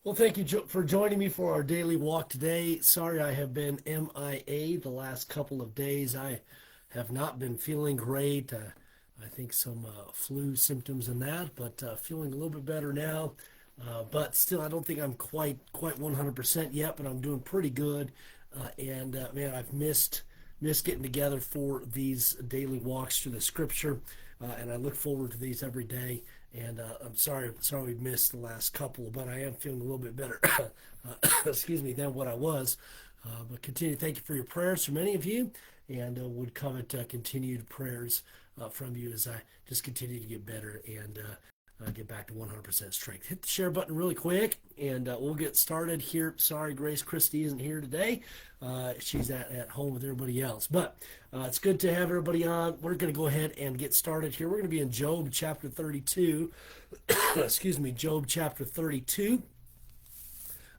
Well, thank you for joining me for our daily walk today. Sorry I have been MIA the last couple of days. I have not been feeling great. I think some flu symptoms and that, but feeling a little bit better now. But still, I don't think I'm quite 100% yet, but I'm doing pretty good. And man, I've missed getting together for these daily walks through the scripture, and I look forward to these every day. And I'm sorry we missed the last couple, but I am feeling a little bit better, excuse me, than what I was. But continue, thank you for your prayers from many of you, and would covet continued prayers from you as I just continue to get better and get back to 100% strength. Hit the share button really quick, and we'll get started here. Sorry, Grace Christie isn't here today. She's at home with everybody else. But it's good to have everybody on. We're going to go ahead and get started here. We're going to be in Job chapter 32. Excuse me, Job chapter 32.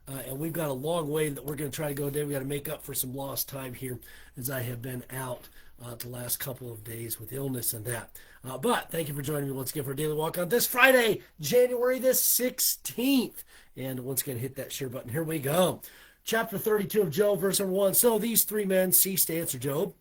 And we've got a long way that we're going to try to go today. We got to make up for some lost time here as I have been out the last couple of days with illness and that. But thank you for joining me once again for a daily walk on this Friday, January the 16th. And once again, hit that share button. Here we go. Chapter 32 of Job, verse number 1. So these three men ceased to answer Job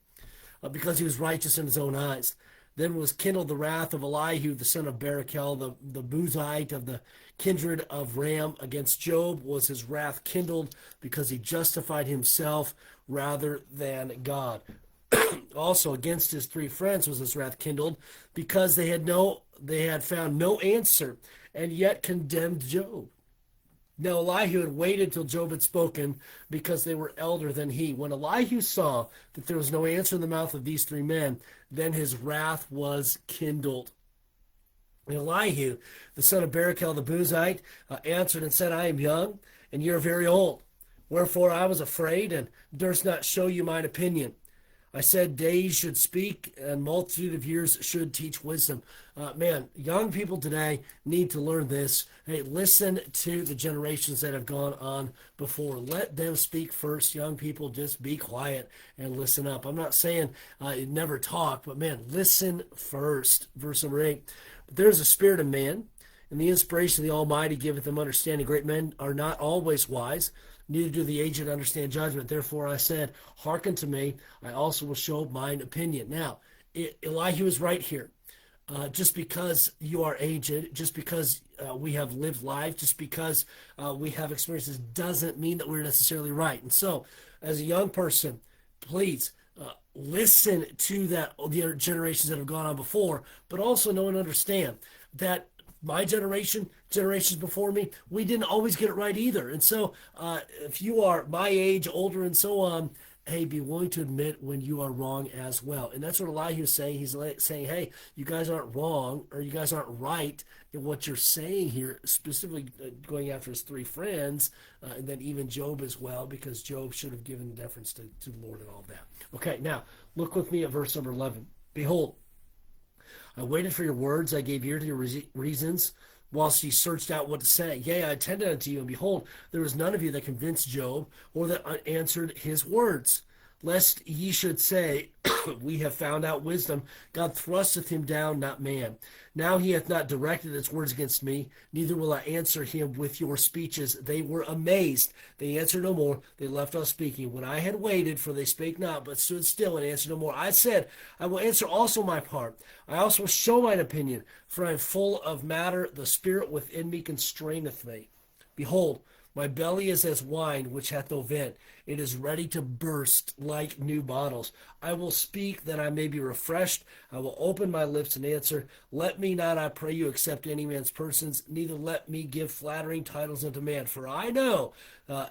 because he was righteous in his own eyes. Then was kindled the wrath of Elihu, the son of Barachel, the Buzite of the kindred of Ram. Against Job was his wrath kindled because he justified himself rather than God. Also against his three friends was his wrath kindled because they had found no answer and yet condemned Job. Now Elihu had waited till Job had spoken because they were elder than he. When Elihu saw that there was no answer in the mouth of these three men, then his wrath was kindled. And Elihu, the son of Barachel the Buzite, answered and said, I am young, and you are very old. Wherefore I was afraid, and durst not show you mine opinion. I said days should speak and multitude of years should teach wisdom. Man, young people today need to learn this. Hey, listen to the generations that have gone on before. Let them speak first. Young people, just be quiet and listen up. I'm not saying never talk, but man, listen first. Verse number 8. But there is a spirit of man, and the inspiration of the Almighty giveth them understanding. Great men are not always wise, neither do the aged understand judgment. Therefore I said, hearken to me, I also will show mine opinion. Now, Elihu is right here. Just because you are aged, just because we have lived life, just because we have experiences, doesn't mean that we're necessarily right. And so, as a young person, please listen to the other generations that have gone on before, but also know and understand that my generation, generations before me, we didn't always get it right either. And so, if you are my age, older, and so on, hey, be willing to admit when you are wrong as well. And that's what Elihu is saying. He's saying, hey, you guys aren't wrong, or you guys aren't right in what you're saying here, specifically going after his three friends, and then even Job as well, because Job should have given deference to the Lord and all that. Okay, now, look with me at verse number 11. Behold, I waited for your words. I gave ear to your reasons, whilst ye searched out what to say. Yea, I attended unto you, and behold, there was none of you that convinced Job, or that answered his words. Lest ye should say, we have found out wisdom. God thrusteth him down, not man. Now he hath not directed his words against me, neither will I answer him with your speeches. They were amazed. They answered no more. They left off speaking. When I had waited, for they spake not, but stood still and answered no more, I said, I will answer also my part. I also will show mine opinion, for I am full of matter. The spirit within me constraineth me. Behold, my belly is as wine which hath no vent. It is ready to burst like new bottles. I will speak that I may be refreshed. I will open my lips and answer. Let me not, I pray you, accept any man's persons, neither let me give flattering titles unto man. For I know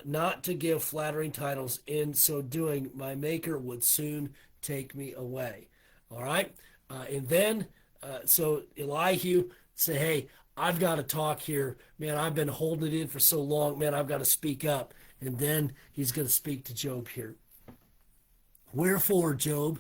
not to give flattering titles. In so doing, my Maker would soon take me away. All right? And then, so Elihu say, hey, I've got to talk here. Man, I've been holding it in for so long. Man, I've got to speak up. And then he's going to speak to Job here. Wherefore, Job,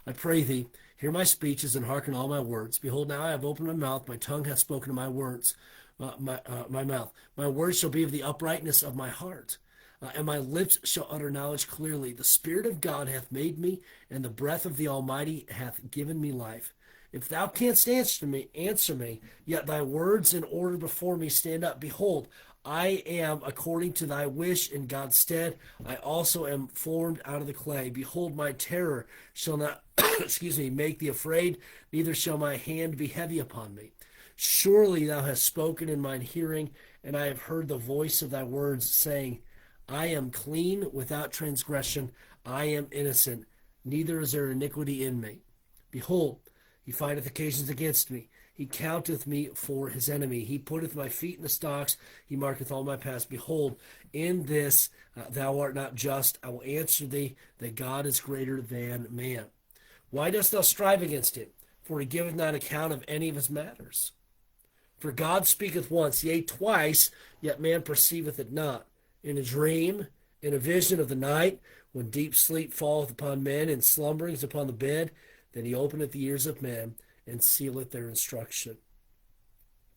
I pray thee, hear my speeches and hearken all my words. Behold, now I have opened my mouth. My tongue hath spoken my words, my mouth. My words shall be of the uprightness of my heart. And my lips shall utter knowledge clearly. The Spirit of God hath made me, and the breath of the Almighty hath given me life. If thou canst answer me, yet thy words in order before me stand up. Behold, I am according to thy wish in God's stead. I also am formed out of the clay. Behold, my terror shall not, make thee afraid, neither shall my hand be heavy upon me. Surely thou hast spoken in mine hearing, and I have heard the voice of thy words, saying, I am clean without transgression. I am innocent, neither is there iniquity in me. Behold, he findeth occasions against me. He counteth me for his enemy. He putteth my feet in the stocks. He marketh all my paths. Behold, in this thou art not just. I will answer thee that God is greater than man. Why dost thou strive against him? For he giveth not account of any of his matters. For God speaketh once, yea, twice, yet man perceiveth it not. In a dream, in a vision of the night, when deep sleep falleth upon men, and slumberings upon the bed, then he openeth the ears of men, and sealeth their instruction.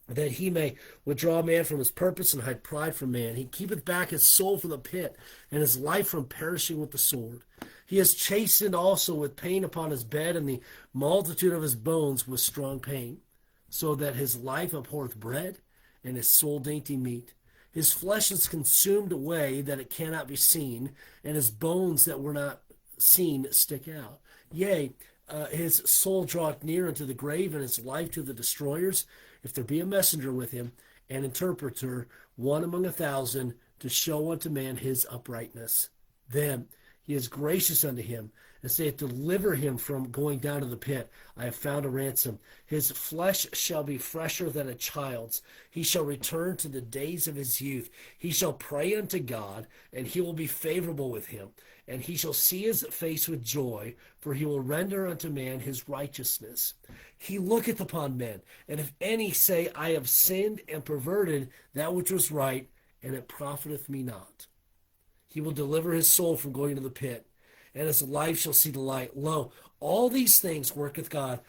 That he may withdraw man from his purpose and hide pride from man. He keepeth back his soul from the pit, and his life from perishing with the sword. He is chastened also with pain upon his bed, and the multitude of his bones with strong pain, so that his life abhorreth bread, and his soul dainty meat. His flesh is consumed away, that it cannot be seen, and his bones that were not seen stick out. Yea, his soul draweth near unto the grave, and his life to the destroyers. If there be a messenger with him, an interpreter, one among 1,000, to show unto man his uprightness, then he is gracious unto him, and saith, deliver him from going down to the pit. I have found a ransom. His flesh shall be fresher than a child's. He shall return to the days of his youth. He shall pray unto God, and he will be favorable with him. And he shall see his face with joy, for he will render unto man his righteousness. He looketh upon men, and if any say, I have sinned and perverted that which was right, and it profiteth me not. He will deliver his soul from going to the pit, and his life shall see the light. Lo, all these things worketh God,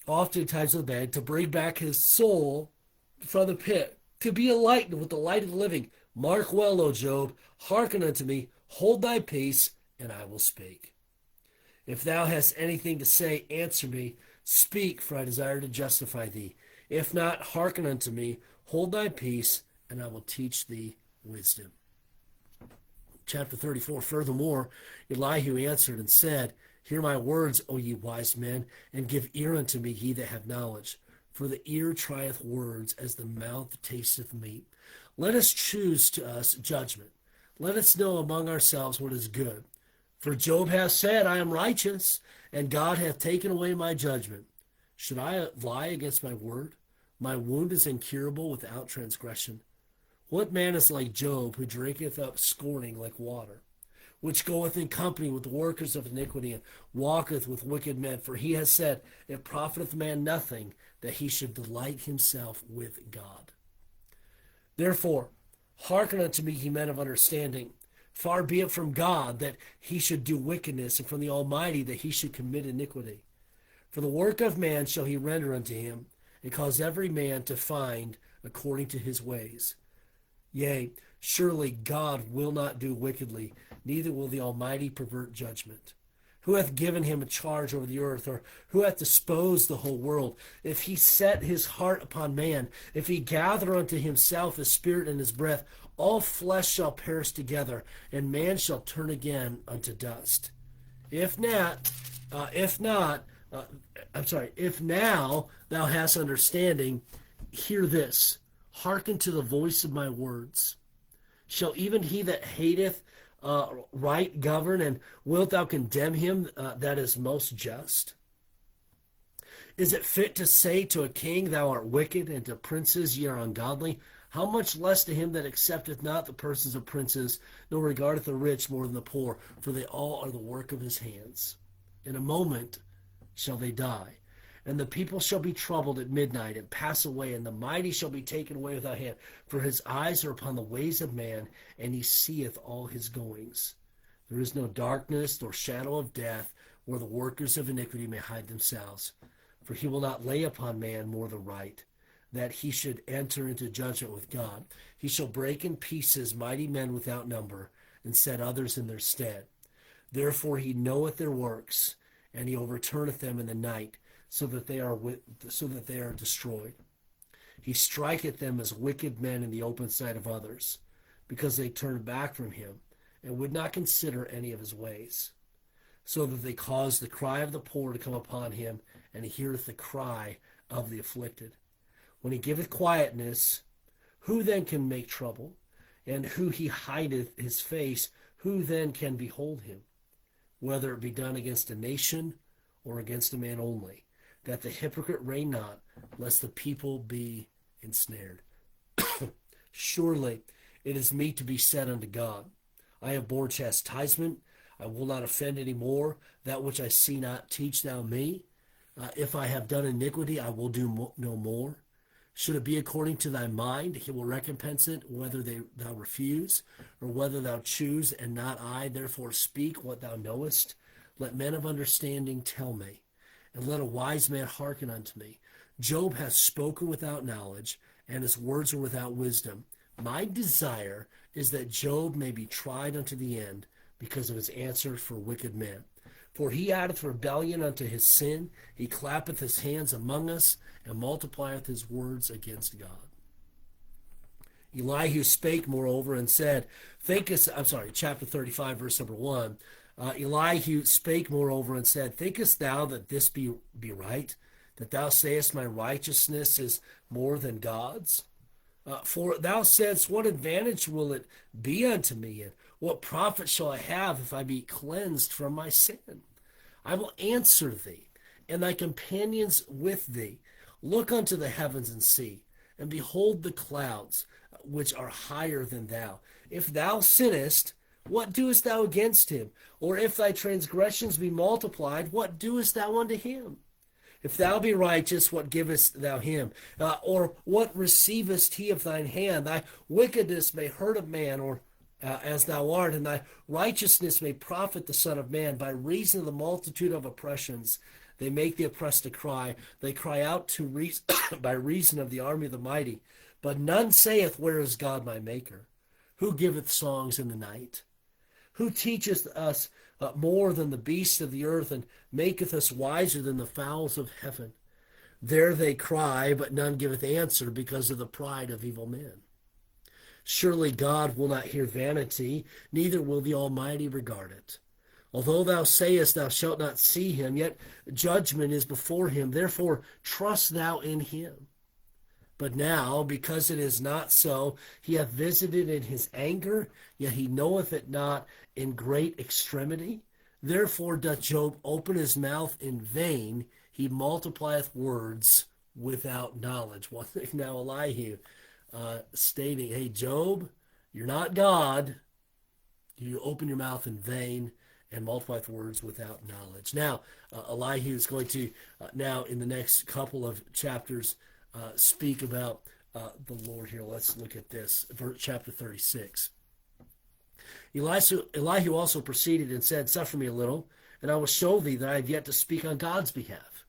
oftentimes with man, to bring back his soul from the pit, to be enlightened with the light of the living. Mark well, O Job, hearken unto me, hold thy peace, and I will speak. If thou hast anything to say, answer me. Speak, for I desire to justify thee. If not, hearken unto me, hold thy peace, and I will teach thee wisdom. Chapter 34, furthermore, Elihu answered and said, hear my words, O ye wise men, and give ear unto me, ye that have knowledge. For the ear trieth words, as the mouth tasteth meat. Let us choose to us judgment. Let us know among ourselves what is good. For Job hath said, I am righteous, and God hath taken away my judgment. Should I lie against my word? My wound is incurable without transgression. What man is like Job, who drinketh up scorning like water, which goeth in company with the workers of iniquity, and walketh with wicked men? For he has said, it profiteth man nothing, that he should delight himself with God. Therefore, hearken unto me, ye men of understanding. Far be it from God that he should do wickedness, and from the Almighty that he should commit iniquity. For the work of man shall he render unto him, and cause every man to find according to his ways. Yea, surely God will not do wickedly, neither will the Almighty pervert judgment. Who hath given him a charge over the earth, or who hath disposed the whole world? If he set his heart upon man, if he gather unto himself his spirit and his breath, all flesh shall perish together, and man shall turn again unto dust. If now thou hast understanding, hear this. Hearken to the voice of my words. Shall even he that hateth right govern, and wilt thou condemn him that is most just? Is it fit to say to a king, thou art wicked, and to princes, ye are ungodly? How much less to him that accepteth not the persons of princes, nor regardeth the rich more than the poor, for they all are the work of his hands. In a moment shall they die, and the people shall be troubled at midnight, and pass away, and the mighty shall be taken away without hand. For his eyes are upon the ways of man, and he seeth all his goings. There is no darkness, nor shadow of death, where the workers of iniquity may hide themselves. For he will not lay upon man more the right, that he should enter into judgment with God. He shall break in pieces mighty men without number, and set others in their stead. Therefore he knoweth their works, and he overturneth them in the night, so that they are destroyed. He striketh them as wicked men in the open sight of others, because they turned back from him, and would not consider any of his ways. So that they cause the cry of the poor to come upon him, and he heareth the cry of the afflicted. When he giveth quietness, who then can make trouble? And who he hideth his face, who then can behold him? Whether it be done against a nation or against a man only, that the hypocrite reign not, lest the people be ensnared. Surely it is meet to be said unto God, I have borne chastisement, I will not offend any more. That which I see not, teach thou me. If I have done iniquity, I will do no more. Should it be according to thy mind, he will recompense it, whether thou refuse, or whether thou choose, and not I. Therefore speak what thou knowest. Let men of understanding tell me, and let a wise man hearken unto me. Job hath spoken without knowledge, and his words are without wisdom. My desire is that Job may be tried unto the end, because of his answer for wicked men. For he addeth rebellion unto his sin, he clappeth his hands among us, and multiplieth his words against God. Elihu spake moreover and said, chapter 35, verse number 1. Elihu spake moreover and said, Thinkest thou that this be right, that thou sayest my righteousness is more than God's? For thou saidst, what advantage will it be unto me, and what profit shall I have if I be cleansed from my sin? I will answer thee, and thy companions with thee. Look unto the heavens and see, and behold the clouds, which are higher than thou. If thou sinnest, what doest thou against him? Or if thy transgressions be multiplied, what doest thou unto him? If thou be righteous, what givest thou him? Or what receivest he of thine hand? Thy wickedness may hurt a man, or as thou art, and thy righteousness may profit the Son of Man. By reason of the multitude of oppressions, they make the oppressed to cry. They cry out to reason by reason of the army of the mighty. But none saith, Where is God my Maker? Who giveth songs in the night? Who teacheth us more than the beasts of the earth, and maketh us wiser than the fowls of heaven? There they cry, but none giveth answer, because of the pride of evil men. Surely God will not hear vanity, neither will the Almighty regard it. Although thou sayest thou shalt not see him, yet judgment is before him. Therefore trust thou in him. But now, because it is not so, he hath visited in his anger, yet he knoweth it not in great extremity. Therefore doth Job open his mouth in vain. He multiplieth words without knowledge. One thing now, Elihu stating, hey, Job, you're not God. You open your mouth in vain and multiply words without knowledge. Now, Elihu is going to, now in the next couple of chapters, speak about the Lord here. Let's look at this, chapter 36. Elihu also proceeded and said, Suffer me a little, and I will show thee that I have yet to speak on God's behalf.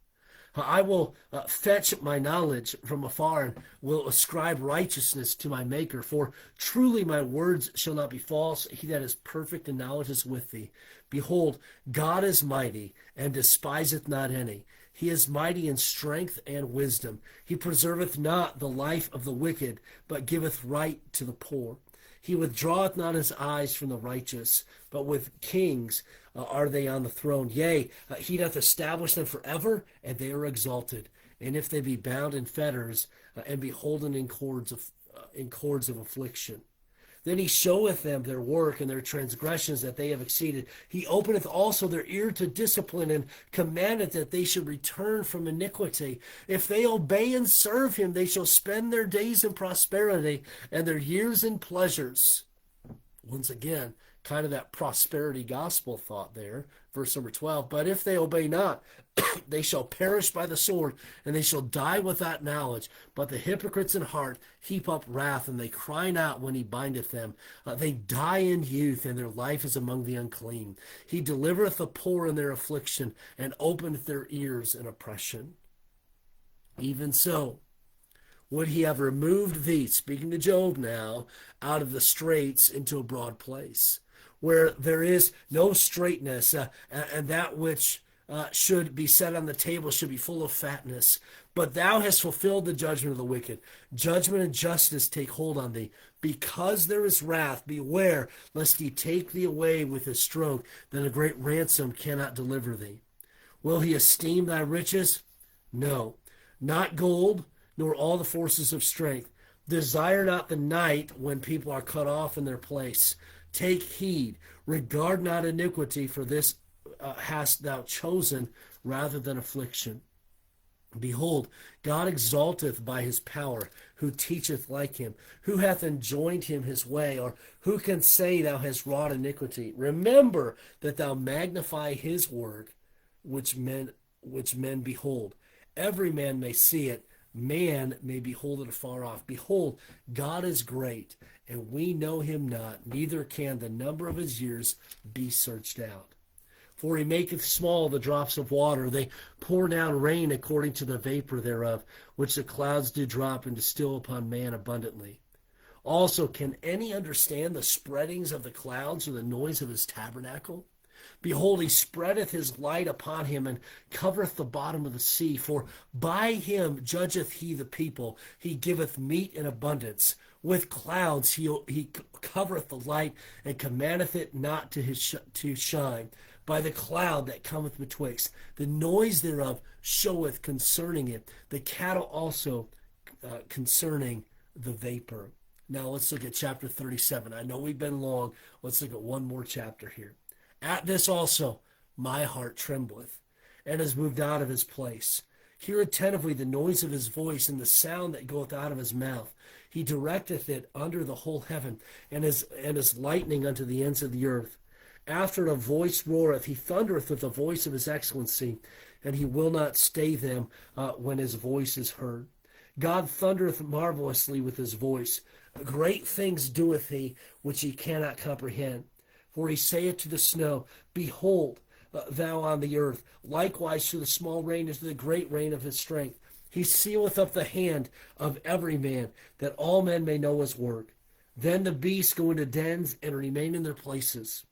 I will fetch my knowledge from afar, and will ascribe righteousness to my Maker. For truly my words shall not be false. He that is perfect in knowledge is with thee. Behold, God is mighty, and despiseth not any. He is mighty in strength and wisdom. He preserveth not the life of the wicked, but giveth right to the poor. He withdraweth not his eyes from the righteous, but with kings are they on the throne. Yea, he doth establish them forever, and they are exalted. And if they be bound in fetters, and be holden in cords of affliction, then he showeth them their work and their transgressions that they have exceeded. He openeth also their ear to discipline, and commandeth that they should return from iniquity. If they obey and serve him, they shall spend their days in prosperity, and their years in pleasures. Once again, kind of that prosperity gospel thought there. Verse number 12, but if they obey not, they shall perish by the sword, and they shall die without knowledge. But the hypocrites in heart heap up wrath, and they cry not when he bindeth them. They die in youth, and their life is among the unclean. He delivereth the poor in their affliction, and openeth their ears in oppression. Even so, would he have removed thee, speaking to Job now, out of the straits into a broad place, where there is no straightness, and that which should be set on the table, should be full of fatness. But thou hast fulfilled the judgment of the wicked. Judgment and justice take hold on thee. Because there is wrath, beware lest he take thee away with a stroke, then a great ransom cannot deliver thee. Will he esteem thy riches? No, not gold, nor all the forces of strength. Desire not the night when people are cut off in their place. Take heed, regard not iniquity, for this hast thou chosen rather than affliction. Behold, God exalteth by his power, who teacheth like him, who hath enjoined him his way, or who can say thou hast wrought iniquity? Remember that thou magnify his work, which men behold. Every man may see it, man may behold it afar off. Behold, God is great, and we know him not, neither can the number of his years be searched out. For he maketh small the drops of water, they pour down rain according to the vapor thereof, which the clouds do drop and distill upon man abundantly. Also, can any understand the spreadings of the clouds, or the noise of his tabernacle? Behold, he spreadeth his light upon him, and covereth the bottom of the sea. For by him judgeth he the people. He giveth meat in abundance. With clouds he covereth the light, and commandeth it not to shine. By the cloud that cometh betwixt, the noise thereof showeth concerning it. The cattle also concerning the vapor. Now let's look at chapter 37. I know we've been long. Let's look at one more chapter here. At this also my heart trembleth, and is moved out of his place. Hear attentively the noise of his voice, and the sound that goeth out of his mouth. He directeth it under the whole heaven, and is lightning unto the ends of the earth. After a voice roareth, he thundereth with the voice of his excellency, and he will not stay them when his voice is heard. God thundereth marvelously with his voice. Great things doeth he, which he cannot comprehend. For he saith to the snow, Behold, thou on the earth, likewise to the small rain and to the great rain of his strength. He sealeth up the hand of every man, that all men may know his work. Then the beasts go into dens and remain in their places.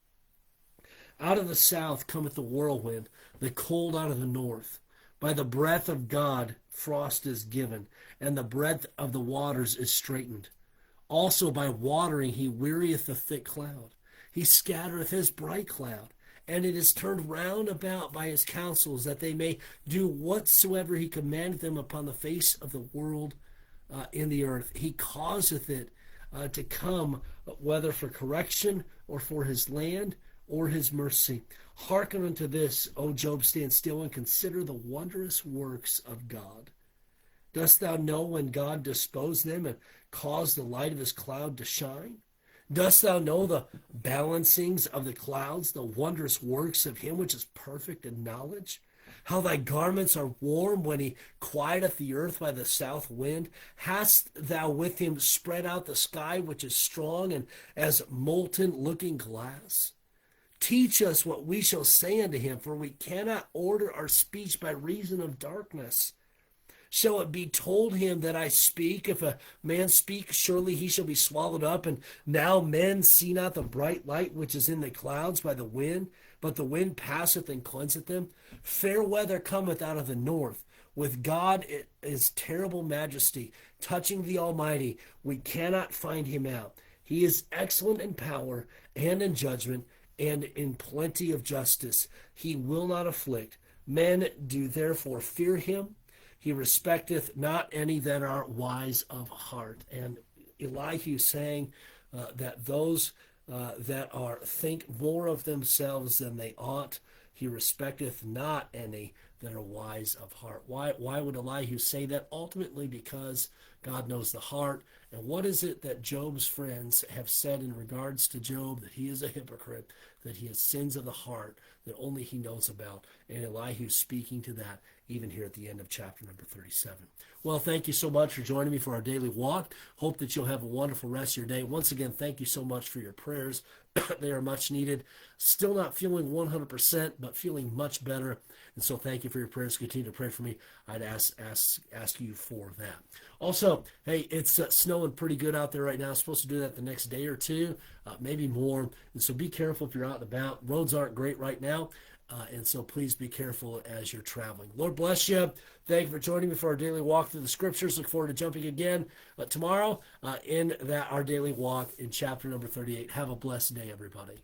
Out of the south cometh the whirlwind, the cold out of the north. By the breath of God frost is given, and the breadth of the waters is straitened. Also by watering he wearieth the thick cloud. He scattereth his bright cloud, and it is turned round about by his counsels, that they may do whatsoever he commandeth them upon the face of the world in the earth. He causeth it to come, whether for correction or for his land, or his mercy. Hearken unto this, O Job, stand still and consider the wondrous works of God. Dost thou know when God disposed them and caused the light of his cloud to shine? Dost thou know the balancings of the clouds, the wondrous works of him which is perfect in knowledge? How thy garments are warm when he quieteth the earth by the south wind? Hast thou with him spread out the sky which is strong and as molten looking glass? Teach us what we shall say unto him, for we cannot order our speech by reason of darkness. Shall it be told him that I speak? If a man speak, surely he shall be swallowed up. And now men see not the bright light which is in the clouds by the wind, but the wind passeth and cleanseth them. Fair weather cometh out of the north. With God it is terrible majesty. Touching the Almighty, we cannot find him out. He is excellent in power and in judgment, and in plenty of justice. He will not afflict. Men do therefore fear him. He respecteth not any that are wise of heart. And Elihu saying that those that think more of themselves than they ought, he respecteth not any that are wise of heart. Why would Elihu say that? Ultimately because God knows the heart. And what is it that Job's friends have said in regards to Job? That he is a hypocrite, that he has sins of the heart that only he knows about. And Elihu's speaking to that even here at the end of chapter number 37. Well, thank you so much for joining me for our daily walk. Hope that you'll have a wonderful rest of your day. Once again, thank you so much for your prayers. They are much needed. Still not feeling 100%, but feeling much better. And so thank you for your prayers. Continue to pray for me. I'd ask you for that. Also, hey, it's snowing pretty good out there right now. It's supposed to do that the next day or two, maybe more. And so be careful if you're out and about. Roads aren't great right now. And so please be careful as you're traveling. Lord bless you. Thank you for joining me for our daily walk through the scriptures. Look forward to jumping again tomorrow in our daily walk in chapter number 38. Have a blessed day, everybody.